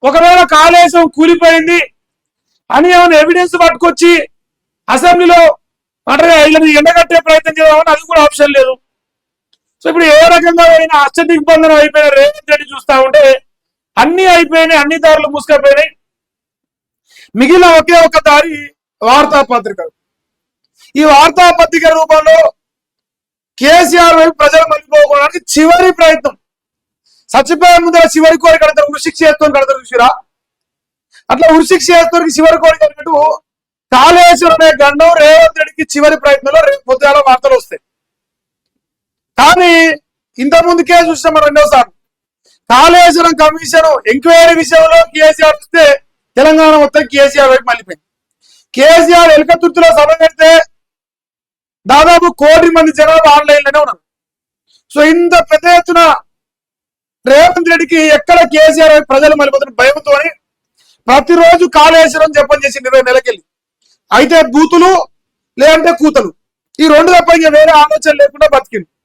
ఒకవేళ కాళేశ్వరం కూలిపోయింది అని ఏమైనా ఎవిడెన్స్ పట్టుకొచ్చి అసెంబ్లీలో అంటే ఎండగట్టే ప్రయత్నం చేద్దామని అది కూడా ఆప్షన్ లేదు. సో ఇప్పుడు ఏ రకంగా అయినా అష్టదిగ్బంధనం అయిపోయిన రేవంత్ రెడ్డి చూస్తా ఉంటే అన్ని అయిపోయినాయి, అన్ని దారులు మూసుకపోయినాయి. మిగిలిన ఒకే ఒక దారి వార్తాపత్రికలు. ఈ వార్తాపత్రిక రూపంలో కేసీఆర్ వైపు ప్రజలు మళ్ళీపోవడానికి చివరి ప్రయత్నం. చచ్చిపోయే ముందర చివరి కోరిక కడతారు, ఉరిశిక్ష చేసుకొని కడతారు చూసిరా, అట్లా ఉరిశిక్ష చేసుకొని చివరి కోరిక అన్నట్టు కాళేశ్వరం అనే గండం రేవంత్ రెడ్డికి చివరి ప్రయత్నంలో రేపు పొద్దుగాల వార్తలు వస్తాయి. కానీ ఇంత ముందుకే చూసినాం రెండోసారి కాళేశ్వరం కమిషన్ ఎంక్వైరీ విషయంలో కేసీఆర్ వస్తే తెలంగాణ మొత్తం కేసీఆర్ వైపు మళ్ళీపోయింది. కేసీఆర్ ఎలకతుర్తిలో సభ పెడితే దాదాపు 1 కోటి మంది జనాలు ఆన్లైన్ లోనే ఉన్నారు. సో ఇంత పెద్ద ఎత్తున రేవంత్ రెడ్డికి ఎక్కడ కేసీఆర్ వైపు ప్రజలు మళ్ళీపోతున్న భయంతో ప్రతిరోజు కాళేశ్వరం జపం చేసి 20 నెలకెళ్ళి అయితే బూతులు లేదంటే కూతలు, ఈ రెండు తప్ప ఇంకా వేరే ఆలోచన లేకుండా బతికింది.